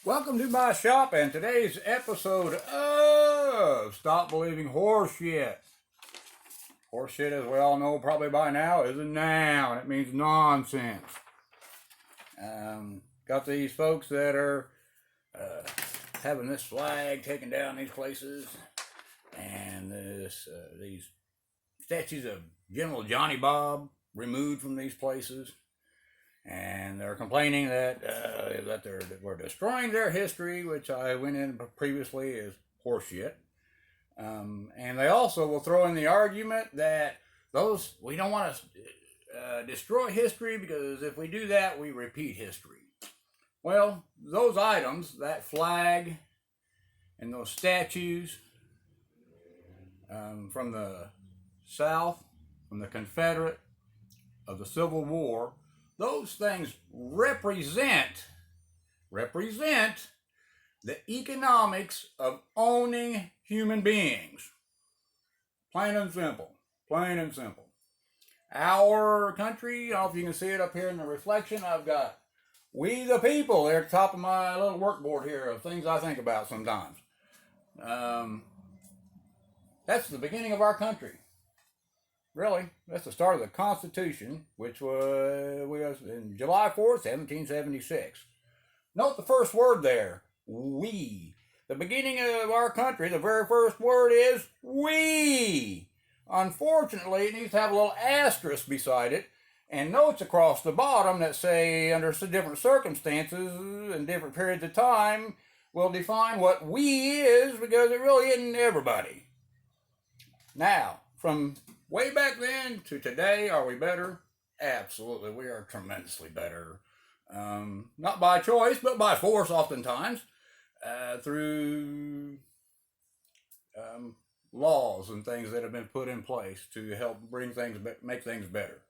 Welcome to my shop and today's episode of Stop Believing Horseshit. Horseshit, as we all know probably by now, is a noun. It means nonsense. Got these folks that are having this flag taken down these places and these statues of General Johnny Bob removed from these places. And they're complaining that we're destroying their history, which I went in previously as horseshit. And they also will throw in the argument that we don't want to destroy history because if we do that, we repeat history. Well, those items, that flag and those statues from the South, from the Confederate, of the Civil War, those things represent the economics of owning human beings. Plain and simple. Plain and simple. Our country, I don't know if you can see it up here in the reflection, I've got We the People there at the top of my little workboard here of things I think about sometimes. That's the beginning of our country. Really, that's the start of the Constitution, which was in July 4th, 1776. Note the first word there, we. The beginning of our country, the very first word is we. Unfortunately, it needs to have a little asterisk beside it and notes across the bottom that say under different circumstances and different periods of time will define what we is because it really isn't everybody. Now, from way back then to today, are we better? Absolutely, we are tremendously better. Not by choice, but by force oftentimes, through laws and things that have been put in place to help make things better.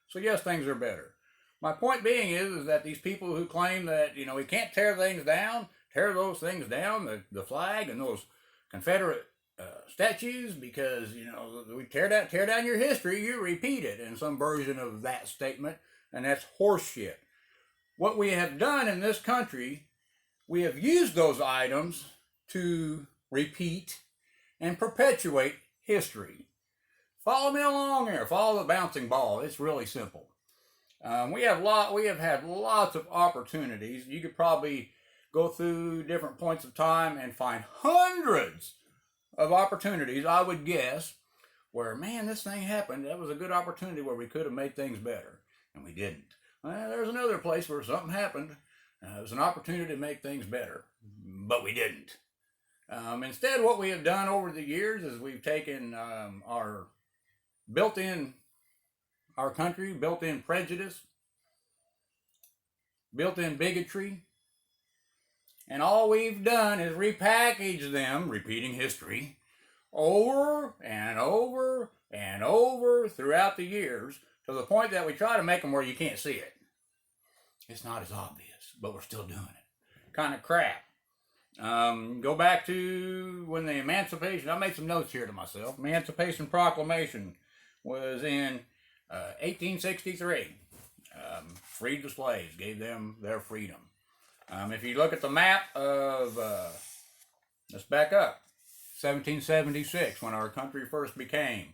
So yes, things are better. My point being is that these people who claim that, we can't tear those things down, the flag and those Confederate statues, because we tear down your history, you repeat it in some version of that statement, and that's horseshit. What we have done in this country, we have used those items to repeat and perpetuate history. Follow me along here. Follow the bouncing ball. It's really simple. We have had lots of opportunities. You could probably go through different points of time and find hundreds of opportunities, I would guess, where, man, this thing happened. That was a good opportunity where we could have made things better, and we didn't. There's another place where something happened. It was an opportunity to make things better, but we didn't. Instead, what we have done over the years is we've taken our country, built-in prejudice, built-in bigotry, and all we've done is repackage them, repeating history, over and over and over throughout the years to the point that we try to make them where you can't see it. It's not as obvious, but we're still doing it. Kind of crap. Go back to when the Emancipation, I made some notes here to myself. Emancipation Proclamation was in 1863. Freed the slaves, gave them their freedom. If you look at the map of, let's back up, 1776, when our country first became,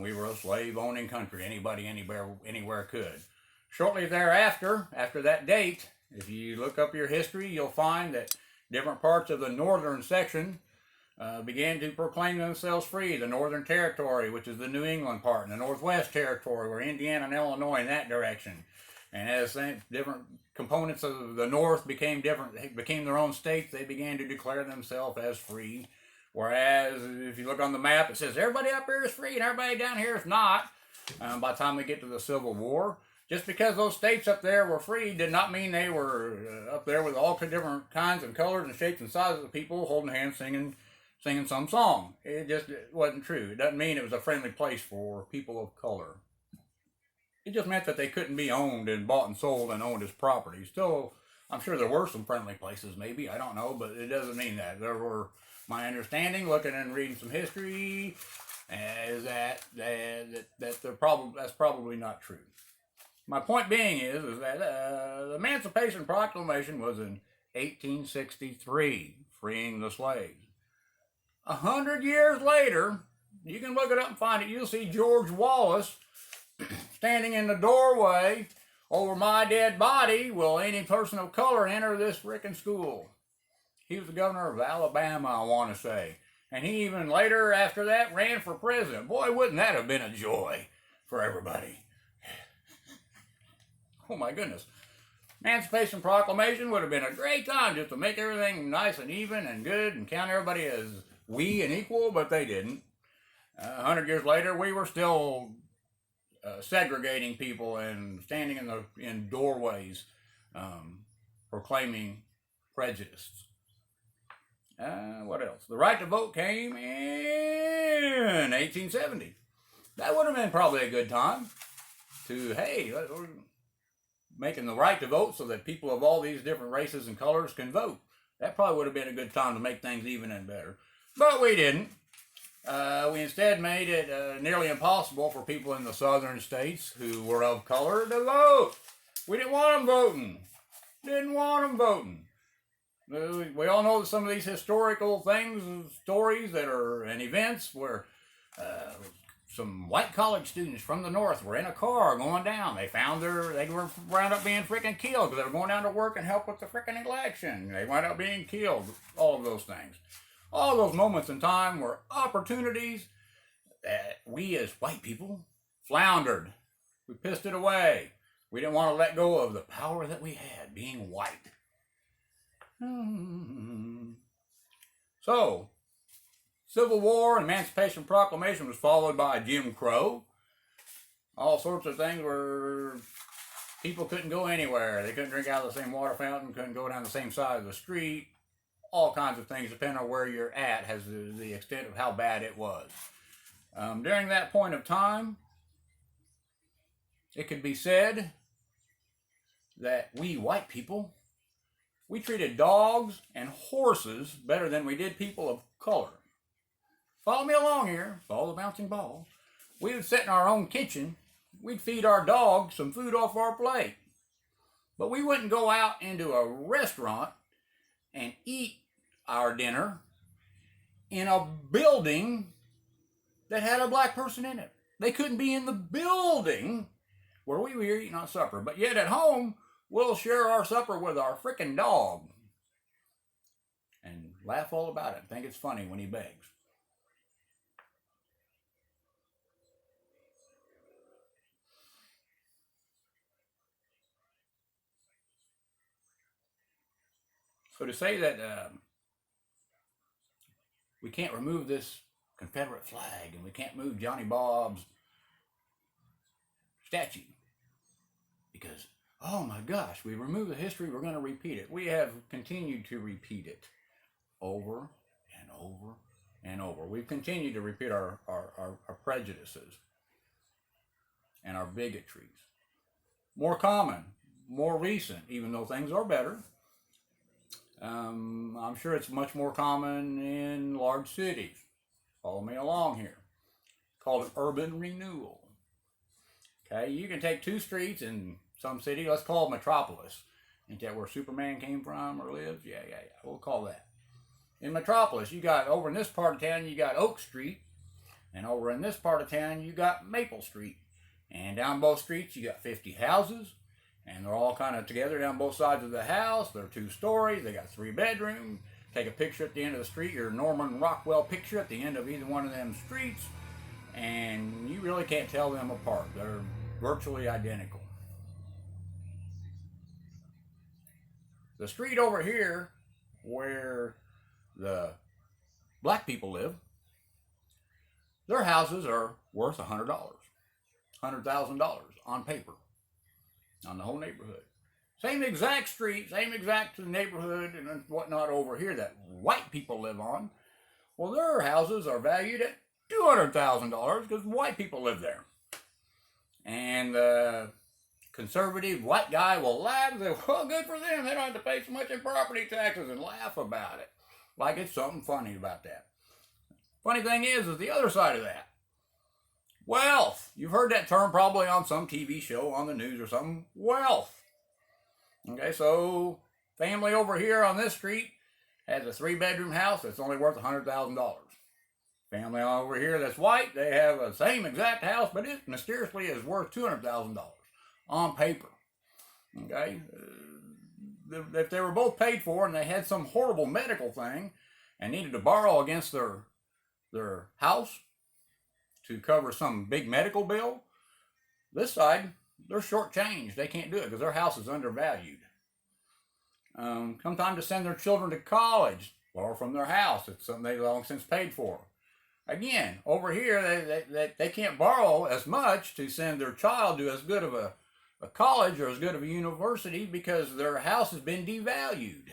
we were a slave-owning country. Anybody, anywhere could. Shortly thereafter, after that date, if you look up your history, you'll find that different parts of the northern section began to proclaim themselves free. The Northern Territory, which is the New England part, and the Northwest Territory, where Indiana and Illinois in that direction. And as different components of the North became their own states, they began to declare themselves as free. Whereas, if you look on the map, it says everybody up here is free and everybody down here is not. By the time we get to the Civil War, just because those states up there were free did not mean they were up there with all different kinds and colors and shapes and sizes of people holding hands, singing some song. It just wasn't true. It doesn't mean it was a friendly place for people of color. It just meant that they couldn't be owned and bought and sold and owned as property. Still, I'm sure there were some friendly places, maybe, I don't know, but it doesn't mean that. There were, my understanding, looking and reading some history, is that's probably not true. My point being is that the Emancipation Proclamation was in 1863, freeing the slaves. 100 years later, you can look it up and find it. You'll see George Wallace standing in the doorway. Over my dead body will any person of color enter this frickin' school. He was the governor of Alabama, I want to say. And he even later, after that, ran for president. Boy, wouldn't that have been a joy for everybody. Oh my goodness. Emancipation Proclamation would have been a great time just to make everything nice and even and good and count everybody as we and equal, but they didn't. 100 years later, we were still segregating people and standing in doorways, proclaiming prejudice. What else? The right to vote came in 1870. That would have been probably a good time to, hey, we're making the right to vote so that people of all these different races and colors can vote. That probably would have been a good time to make things even and better. But we didn't. We instead made it nearly impossible for people in the southern states who were of color to vote. We didn't want them voting. Didn't want them voting. We all know that some of these historical things and stories that are and events where some white college students from the north were in a car going down. They were wound up being freaking killed because they were going down to work and help with the freaking election. They wound up being killed. All of those things. All those moments in time were opportunities that we as white people floundered. We pissed it away. We didn't want to let go of the power that we had being white. So, Civil War and Emancipation Proclamation was followed by Jim Crow. All sorts of things where people couldn't go anywhere. They couldn't drink out of the same water fountain, couldn't go down the same side of the street. All kinds of things, depending on where you're at, has the extent of how bad it was. During that point of time, it could be said that we white people, we treated dogs and horses better than we did people of color. Follow me along here. Follow the bouncing ball. We would sit in our own kitchen. We'd feed our dogs some food off our plate. But we wouldn't go out into a restaurant and eat our dinner in a building that had a black person in it. They couldn't be in the building where we were eating our supper. But yet at home, we'll share our supper with our frickin' dog and laugh all about it and think it's funny when he begs. So to say that we can't remove this Confederate flag and we can't move Johnny Bob's statue because, oh my gosh, we removed the history, we're going to repeat it. We have continued to repeat it over and over and over. We've continued to repeat our prejudices and our bigotries. More common, more recent, even though things are better. I'm sure it's much more common in large cities. Follow me along here. It's called an urban renewal. Okay, you can take two streets in some city, let's call it Metropolis. Ain't that where Superman came from or lives? Yeah. We'll call that. In Metropolis, you got over in this part of town, you got Oak Street. And over in this part of town, you got Maple Street. And down both streets, you got 50 houses. And they're all kind of together down both sides of the house. They're 2 stories. They got 3 bedrooms. Take a picture at the end of the street, your Norman Rockwell picture at the end of either one of them streets. And you really can't tell them apart. They're virtually identical. The street over here where the black people live, their houses are worth $100, $100,000 on paper, on the whole neighborhood. Same exact street, same exact neighborhood and whatnot over here that white people live on. Well, their houses are valued at $200,000 because white people live there. And the conservative white guy will laugh and say, well, good for them. They don't have to pay so much in property taxes and laugh about it. Like it's something funny about that. Funny thing is the other side of that. Wealth. You've heard that term probably on some TV show on the news or something. Wealth. Okay, so family over here on this street has a 3-bedroom house that's only worth $100,000. Family over here that's white, they have the same exact house, but it mysteriously is worth $200,000 on paper. Okay? If they were both paid for and they had some horrible medical thing and needed to borrow against their house to cover some big medical bill, this side, they're shortchanged. They can't do it because their house is undervalued. Come time to send their children to college, borrow from their house. It's something they long since paid for. Again, over here, they can't borrow as much to send their child to as good of a college or as good of a university because their house has been devalued.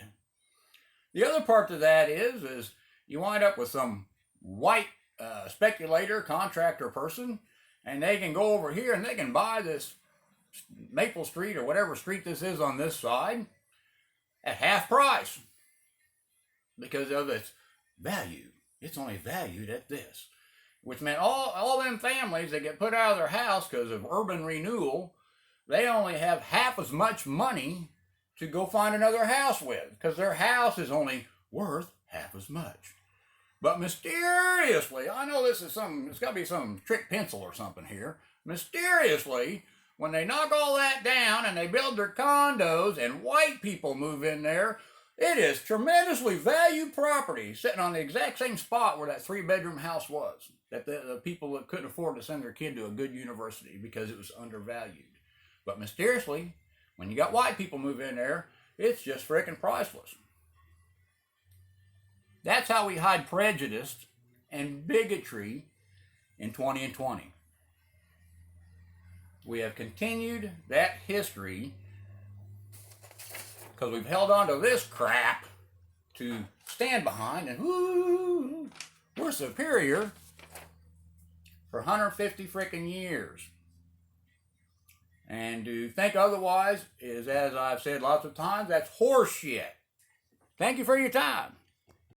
The other part to that is you wind up with some white speculator, contractor person, and they can go over here and they can buy this Maple Street or whatever street this is on this side at half price because of its value. It's only valued at this, which meant all them families that get put out of their house because of urban renewal, they only have half as much money to go find another house with because their house is only worth half as much. But mysteriously, I know this is it's got to be some trick pencil or something here. Mysteriously, when they knock all that down and they build their condos and white people move in there, it is tremendously valued property sitting on the exact same spot where that 3-bedroom house was. That the people that couldn't afford to send their kid to a good university because it was undervalued. But mysteriously, when you got white people move in there, it's just frickin' priceless. That's how we hide prejudice and bigotry in 2020. We have continued that history because we've held on to this crap to stand behind and we're superior for 150 frickin' years. And to think otherwise is, as I've said lots of times, that's horseshit. Thank you for your time.